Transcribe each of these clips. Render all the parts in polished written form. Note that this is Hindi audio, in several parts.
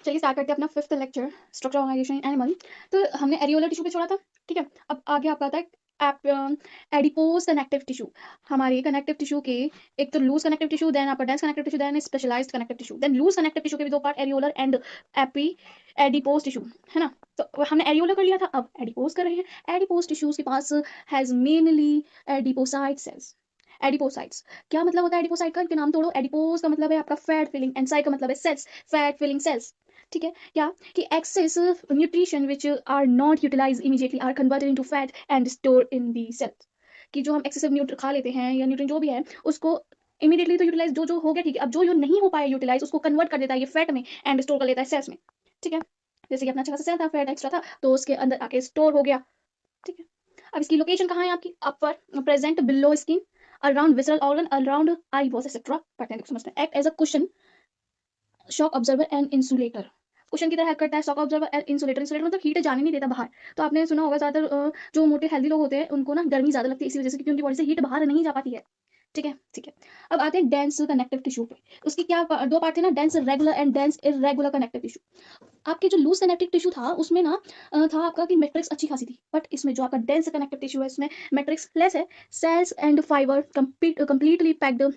चलिए स्टार्ट करते हैं अपना fifth lecture structure organisation animal. तो हमने एरियोलर टिश्यू पे छोड़ा था। ठीक है, अब आगे आपका आता है एडिपोज कनेक्टिव टिश्यू। हमारे कनेक्टिव टिश्यू के एक तो लूज कनेक्टिव टिश्यू, देन आपका dense connective tissue, then specialised connective tissue, then loose connective tissue के भी दो पार्ट, एरियोलर एंड एपी एडिपोज टिश्यू, है ना। तो हमने एरियोलर कर लिया था, अब एडिपोज कर रहे हैं। एडिपोज टिश्यूज के पास has mainly adipocyte cells. Adipocytes क्या मतलब होता है एडिपोसाइट का? इनके नाम तोड़ो। एडिपोज का मतलब है आपका फैट फिलिंग एंड साइट का मतलब है सेल्स, फैट फिलिंग सेल्स। ठीक है, क्या कि excess nutrition which are not utilise immediately are converted into fat and store in the cells. कि जो हम एक्सेसिव न्यूट्र खा लेते हैं या न्यूट्रिएंट जो भी है उसको इमीडिएटली तो यूटिलाइज जो हो गया, ठीक है। अब जो नहीं हो पाया यूटिलाइज उसको कन्वर्ट कर देता है ये फैट में एंड स्टोर कर लेता है सेल्स में। ठीक है, जैसे कि अपना अच्छा खासा सेल था, फैट एक्स्ट्रा था तो उसके अंदर आके स्टोर हो गया। ठीक है, अब इसकी लोकेशन कहाँ है आपकी? Upper present below skin, around visceral organ, around eyeballs etcetera. पढ़ते हैं, समझते हैं। Act as a cushion, shock absorber and insulator. Cushion की तरह हेल्प करता है, shock absorber and insulator. Insulator मतलब हीट जाने नहीं देता बाहर। तो आपने सुना होगा ज्यादातर जो मोटे हेल्दी लोग होते हैं उनको ना गर्मी ज्यादा लगती है इसी वजह से, क्योंकि उनकी बॉडी से हीट बाहर नहीं जा पाती है। ठीक है, ठीक है। अब आते हैं डेंस कनेक्टिव टिश्यू पे। उसकी क्या दो पार्ट थे ना, dense regular and dense irregular connective tissue. आपके जो लूज कनेक्टिव टिश्यू था उसमें ना था आपका कि मैट्रिक्स अच्छी खासी थी, बट इसमें जो आपका डेंस कनेक्टिव टिश्यू है इसमें मैट्रिक्स लेस है। Cells and fibre completely packed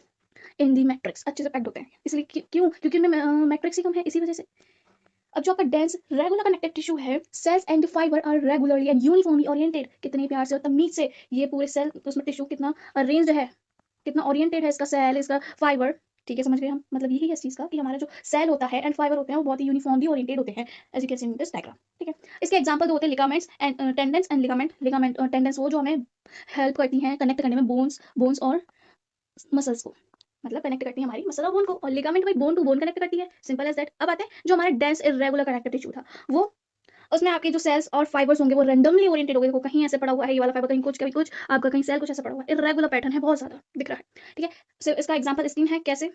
in the matrix, अच्छे से पैक्ड होते हैं। इसलिए क्यों? क्योंकि उनमें मैट्रिक्स ही कम है, इसी वजह से। अब जो आपका डेंस रेगुलर कनेक्टिव टिश्यू है, cells and fibre are regularly and uniformly oriented. कितने प्यार से और तमीज से ये पूरे सेल उसमें टिश्यू कितना अरेंज्ड है, कितना ओरिएंटेड है इसका सेल, इसका फाइबर। ठीक है, समझ गए हम। मतलब यही है इस चीज का कि हमारा जो सेल होता है एंड फाइबर होते हैं वो बहुत ही यूनिफॉर्मली ओरिएंटेड होते हैं, as you can see in this diagram. ठीक है, इसके एग्जांपल दो होते हैं, ligaments and tendons and ligament. Ligament tendons वो जो हमें हेल्प करती हैं कनेक्ट करने में बोन्स और मसल्स को, मतलब कनेक्ट करती है हमारी मसल और बोन को। और लिगामेंट भाई बोन टू बोन कनेक्ट करती है, सिंपल एज दैट। अब आते हैं जो हमारा डेंस इरेगुलर कनेक्टिव टिश्यू था, वो उसमें आपके जो सेल्स और फाइबर्स होंगे वो रैंडमली ओरिएंटेड होंगे। देखो कहीं ऐसे पड़ा हुआ है ये वाला फाइबर, कहीं कुछ, कहीं कुछ, आपका कहीं सेल कुछ ऐसा पड़ा हुआ है। इरेगुलर पैटर्न है, बहुत ज्यादा दिख रहा है। ठीक है, so, इसका एग्जांपल स्किन है। कैसे?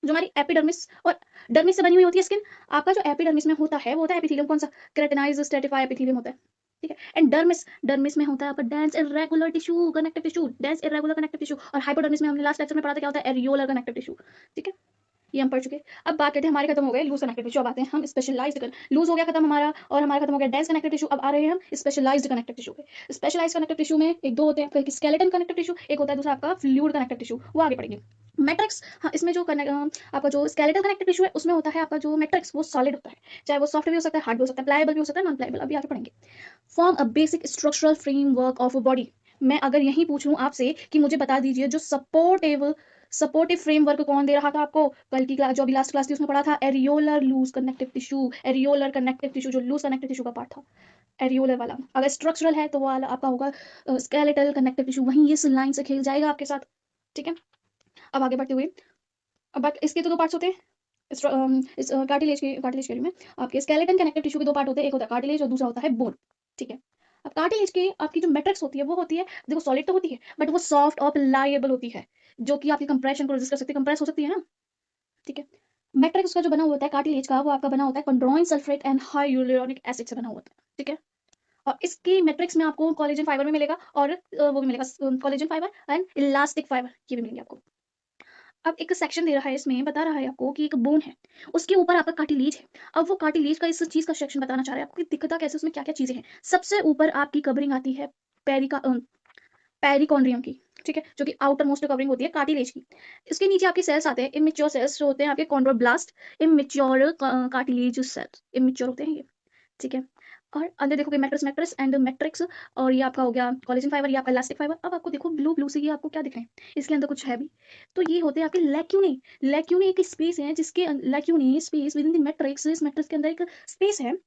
जो हमारी एपिडर्मिस और डर्मिस से बनी हुई होती है स्किन। आपका जो एपिडर्मिस में होता है वो होता है एपिथेलियम, कौन सा? केराटिनाइज्ड स्ट्रेटिफाइड एपिथेलियम होता है। ठीक है, एंड डर्मिस, डर्मिस में होता है आपका dense irregular tissue connective tissue, dense irregular connective tissue. और हाइपोडर्मिस में हमने लास्ट लेक्चर में पढ़ा था क्या होता है? Areolar connective tissue. ठीक है, ये हम पढ़ चुके। अब बात करते हैं, हमारे खत्म हो गए लूज कनेक्टिव टिश्यू। अब आते हैं हम स्पेशलाइज्ड कर, लूज हो गया खत्म हमारा, और हमारा खत्म हो गया डेंस कनेक्टिव टिश्यू। अब आ रहे हैं हम स्पेशलाइज्ड कनेक्टिव टिश्यू पे। स्पेशलाइज्ड कनेक्टिव टिश्यू में एक दो होते हैं, एक स्केलेटन कनेक्टिव टिश्यू, एक होता है दूसरा आपका फ्लूइड कनेक्टिव टिश्यू, वो आगे पढ़ेंगे। मैट्रिक्स, हाँ, इसमें जो आपका जो स्केलेटल कनेक्टिव टिश्यू है उसमें होता है आपका जो मैट्रिक्स वो सॉलिड होता है, चाहे वो सॉफ्ट भी हो सकता है, हार्ड भी हो सकता है, प्लायबल भी हो सकता है, नॉन प्लायबल, अभी आगे पढ़ेंगे। Form a basic structural framework of a body. मैं अगर यही पूछ लूं आपसे कि मुझे बता दीजिए जो सपोर्टिव फ्रेमवर्क कौन दे रहा था आपको? कल की क्लास जो अभी लास्ट क्लास थी उसमें पढ़ा था, areolar loose connective tissue. Areolar connective tissue जो लूज कनेक्टिव टिश्यू का पार्ट था, एरियोलर वाला। अगर स्ट्रक्चरल है तो वो वाला आपका होगा स्केलेटल कनेक्टिव टिश्यू, वहीं इस लाइन से खेल जाएगा आपके साथ। ठीक है, अब आगे बढ़ते हुए, अब इसके तो दो पार्ट्स होते हैं। इस कार्टिलेज के में आपके स्केलेटन कनेक्टिव टिश्यू के दो पार्ट होते हैं, एक होता है कार्टिलेज और दूसरा होता है बोन। ठीक है, अब कार्टिलेज की आपकी जो मैट्रिक्स होती है वो होती है, देखो सॉलिड तो होती है बट वो सॉफ्ट और प्लायबल होती है, जो कि आपकी कंप्रेशन को रेजिस्ट कर सकती है, कंप्रेस हो सकती है ना। ठीक है, मैट्रिक्स का जो बना हुआ होता है कार्टिलेज का, वो आपका बना होता है कंड्रोइन सल्फेट एंड हाइलुरोनिक एसिड से बना हुआ होता है। ठीक है, और इसकी मैट्रिक्स में आपको कोलेजन फाइबर भी मिलेगा और वो भी मिलेगा, collagen fibre and elastic fibre, ये भी मिलेंगे आपको। अब एक सेक्शन दे रहा है, इसमें बता रहा है आपको कि एक बोन है, उसके ऊपर आपका कार्टिलेज है। अब वो कार्टिलेज का इस चीज का सेक्शन बताना चाह रहा है आपको कि दिखता कैसे, उसमें क्या क्या चीजें हैं। सबसे ऊपर आपकी कवरिंग आती है पेरिकॉन्ड्रियम की। ठीक है, जो कि आउटर मोस्ट कवरिंग होती है कार्टिलेज की। इसके नीचे आपके सेल्स आते हैं, इमेच्योर सेल्स जो होते हैं आपके chondroblast, immature cartilage cells, immature होते हैं ये। ठीक है, और अंदर देखोगे मैट्रिक्स, मैट्रिक्स एंड मैट्रिक्स, और ये आपका हो गया कोलेजन फाइबर, ये आपका इलास्टिक फाइबर। अब आपको देखो ब्लू ब्लू से ये आपको क्या दिख रहे हैं, इसके अंदर कुछ है भी। तो ये होते हैं आपके लैक्यूने। लैक्यूने एक स्पेस है जिसके lacunae space within the matrix, इस मैट्रिक्स के अंदर एक स्पेस है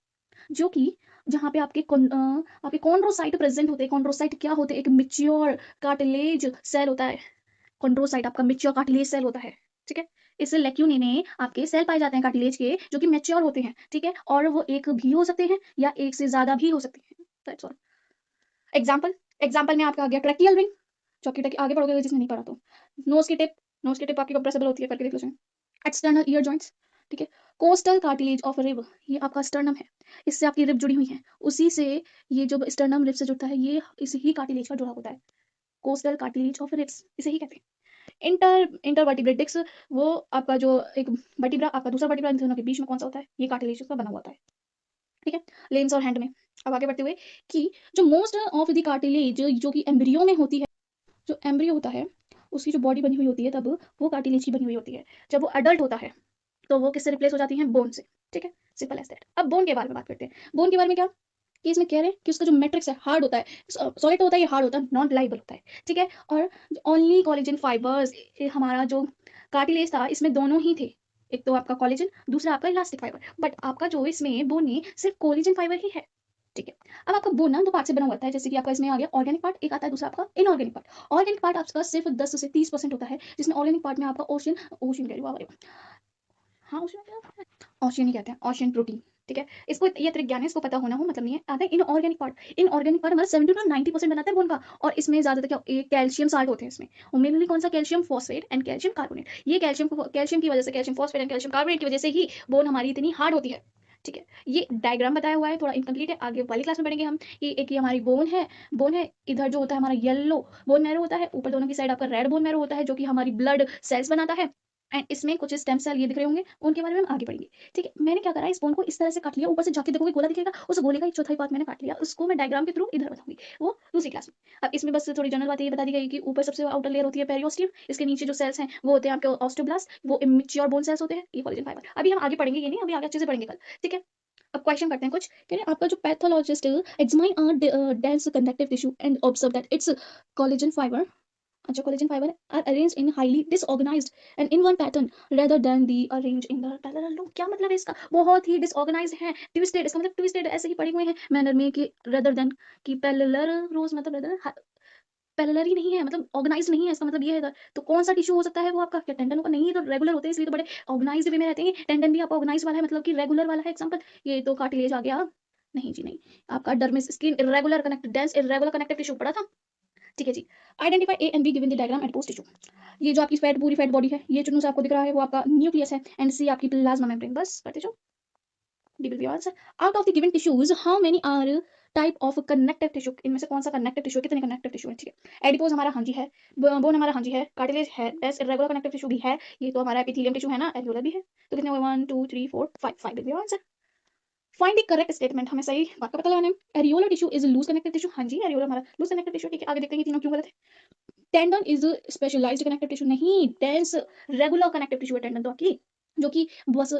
जो कि जहाँ पे आपके कॉन्ड्रोसाइट प्रेजेंट होते हैं। कॉन्ड्रोसाइट क्या होते हैं? एक मिच्योर कार्टिलेज सेल होता है। कॉन्ड्रोसाइट आपका मेच्योर कार्टिलेज सेल होता है। ठीक है, इस लेक्यूने में आपके सेल पाए जाते हैं कार्टिलेज के जो कि मेच्योर होते हैं। ठीक है, और वो एक भी हो सकते हैं या एक से ज्यादा भी हो सकते हैं। That's all. एग्जांपल, एग्जांपल में आपका आ गया ट्रैकियल रिंग, चौकी टकी आगे पढ़ोगे जिसने नहीं पढ़ा तो। नोज की टिप, नोज की टिप आपकी कंप्रेसिबल होती है, करके देख लो। External ear joints. ठीक है, कोस्टल कार्टिलेज ऑफ रिब, ये आपका स्टर्नम है, इससे आपकी रिब जुड़ी हुई है, उसी से ये जो स्टर्नम रिब से जुड़ता है ये इसी ही कार्टिलेज का जुड़ा होता है। कोस्टल कार्टिलेज ऑफ रिब्स, इसे ही कहते हैं। इंटरवर्टिब्रेट डिस्क, वो आपका जो एक वर्टिब्रा, आपका दूसरा वर्टिब्रा, इन दोनों के बीच में कौन सा होता है, ये कार्टिलेज का बना हुआ होता है, ठीक है, लिम्स और हैंड में। अब आगे बढ़ते हुए कि जो मोस्ट ऑफ द कार्टिलेज जो कि एम्ब्रियो में होती है, जो एम्ब्रियो होता है उसकी जो बॉडी बनी हुई होती है तब वो कार्टिलेज की बनी हुई होती है। जब वो अडल्ट होता है तो वो किससे रिप्लेस हो जाती है, बोन से, ठीक है, सिंपल एज दैट। अब बोन के बारे में बात करते हैं। बोन के बारे में क्या कि इसमें कह रहे हैं कि उसका जो मैट्रिक्स है हार्ड होता है, सॉलिड होता है, ये हार्ड होता है, नॉन लाइबल होता है, ठीक है। और ओनली कोलेजन फाइबर्स, हमारा जो कार्टिलेज था इसमें दोनों ही थे, एक तो आपका कोलेजन, दूसरा आपका इलास्टिक फाइबर, बट आपका जो इसमें बोन में सिर्फ कोलेजन फाइबर ही है, ठीक है। अब आपका बोन ना दो पार्ट से बना हुआ होता है, जैसे कि आपका इसमें आ गया ऑर्गेनिक पार्ट, एक आता है दूसरा आपका इनऑर्गेनिक पार्ट। ऑर्गेनिक पार्ट आपका सिर्फ 10 से 30% होता है, जिसमें ऑर्गेनिक पार्ट में आपका ओशन ओशन कह रही हूँ, हाँ ओशन क्या, ओशन ही कहते हैं, ओशन प्रोटीन, ठीक है। इसको ये त्रिक ज्ञान है, इसको पता होना हो मतलब नहीं है। आता है इनऑर्गेनिक पार्ट, इनऑर्गेनिक पार्ट हमारा 70 to 90% बनाता है बोन का, और इसमें ज्यादातर क्या कैल्शियम साल्ट होते हैं इसमें, और मेनली कौन सा, calcium phosphate and calcium carbonate. ये कैल्शियम की वजह से, calcium phosphate and calcium carbonate की वजह से ही बोन हमारी इतनी हार्ड होती है, ठीक है। ये डायग्राम बताया हुआ है, थोड़ा इनकम्प्लीट है, आगे वाली क्लास में पढ़ेंगे हम कि एक ये हमारी बोन है, इधर जो होता है हमारा येलो बोन मैरो होता है, ऊपर दोनों की साइड आपका रेड बोन मैरो होता है जो कि हमारी ब्लड सेल्स बनाता है, एंड इसमें कुछ स्टेम सेल ये दिख रहे होंगे, उनके बारे में हम आगे पढ़ेंगे, ठीक है। मैंने क्या करा, इस बोन को इस तरह से काट लिया, ऊपर से जाके देखोगे गोला दिखेगा, उस गोले का एक चौथाई पार्ट मैंने काट लिया, उसको मैं डायग्राम के थ्रू इधर बताऊंगी, वो दूसरी क्लास में। अब इसमें बस थोड़ी जनरल बात ये बता दी गई कि ऊपर सबसे आउटर लेयर होती है पेरियोस्टियम, इसके नीचे जो सेल्स हैं वो होते हैं आपके ऑस्टियोब्लास्ट, वो इमेच्योर बोन सेल्स होते हैं, ये कोलेजन फाइबर। अभी हम आगे पढ़ेंगे, ये नहीं, अभी आगे अच्छे से पढ़ेंगे कल, ठीक है। अब क्वेश्चन करते हैं कुछ, कह रहे हैं आपका जो pathologist examine dense connective tissue and observe that it's collagen fibre, अच्छा collagen fibre are arranged in highly disorganised and in one pattern rather than the arrange in the parallel row. क्या मतलब है इसका, बहुत ही डिसऑर्गेनाइज्ड है, ट्विस्टेड, इसका मतलब ट्विस्टेड ऐसे ही पड़े हुए हैं मैनर में कि रेदर देन की पैरेलल रोज, मतलब रेदर पैरेलल ही नहीं है, मतलब ऑर्गेनाइज नहीं है, इसका मतलब ये है। तो कौन सा टिश्यू हो सकता है, वो आपका क्या टेंडन का नहीं, तो रेगुलर होते हैं इसलिए तो बड़े ऑर्गेनाइज्ड वे में रहते हैं। टेंडन भी आपका ऑर्गेनाइज वाला है, मतलब कि रेगुलर वाला है, एग्जांपल ये तो कार्टिलेज आ गया, नहीं जी नहीं, आपका dermis skin irregular connected dense irregular connective tissue पड़ा था, ठीक है जी। Identify A and B given the diagram at post tissue, ये जो आपकी फैट पूरी फैट बॉडी है, ये चुन्नू से आपको दिख रहा है वो आपका न्यूक्लियस है, एंड सी आपकी प्लाज्मा मेम्ब्रेन, बस करते जाओ, D will be answer. Out of the given tissues how many are type of connective tissue, इनमें से कौन सा कनेक्टिव टिश्यू, कितने कनेक्टिव टिश्यू है, ठीक है। एडिपोज हमारा हाँ जी है, बोन हमारा हाँ जी है, कार्टिलेज है, डेस इरेगुलर कनेक्टिव टिश्यू भी है, ये तो हमारा एपिथेलियम टिश्यू है ना, एरियोलर भी है। तो कितने हुए, 1 2 3 4 5, 5 will be answer. Find the correct statement, हमें सही बात का पता लगाना है। Areolar tissue is loose connective tissue, हाँ जी एरियोलर हमारा लूज कनेक्टिव टिश्यू, ठीक है। आगे देखते हैं तीनों क्यों गलत है। Tendon is specialised connective tissue, नहीं, डेंस रेगुलर कनेक्टिव टिश्यू है टेंडन तो आपकी, जो कि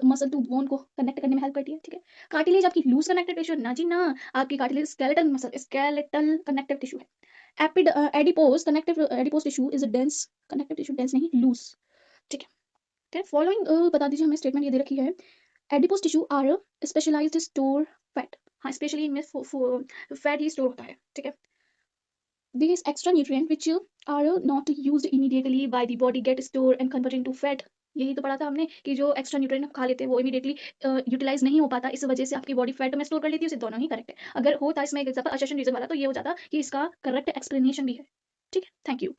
मसल टू बोन को कनेक्ट करने में हेल्प करती है, ठीक है। कार्टिलेज आपकी लूज कनेक्टिव टिश्यू ना जी ना, आपकी cartilage skeletal muscle, skeletal connective tissue है। Adipose connective adipose tissue is dense connective tissue, dense नहीं लूज, ठीक है। ठीक है, फॉलोइंग बता दीजिए हमें, स्टेटमेंट ये दे रखी है, adipose tissue are specialised store fat, हाँ स्पेशली इनमें फैट ही स्टोर होता है, ठीक है। These extra nutrients which are not used immediately by the body get stored and converted into fat, यही तो पढ़ा था हमने कि जो एक्स्ट्रा न्यूट्रिएंट हम खा लेते हैं वो इमीडिएटली यूटिलाइज नहीं हो पाता, इस वजह से आपकी बॉडी फैट में स्टोर कर लेती है, उसे दोनों ही करेक्ट है। अगर होता इसमें एक एग्जांपल असेशन रीजन वाला तो ये हो जाता कि इसका करेक्ट एक्सप्लेनेशन भी है, ठीक है। Thank you.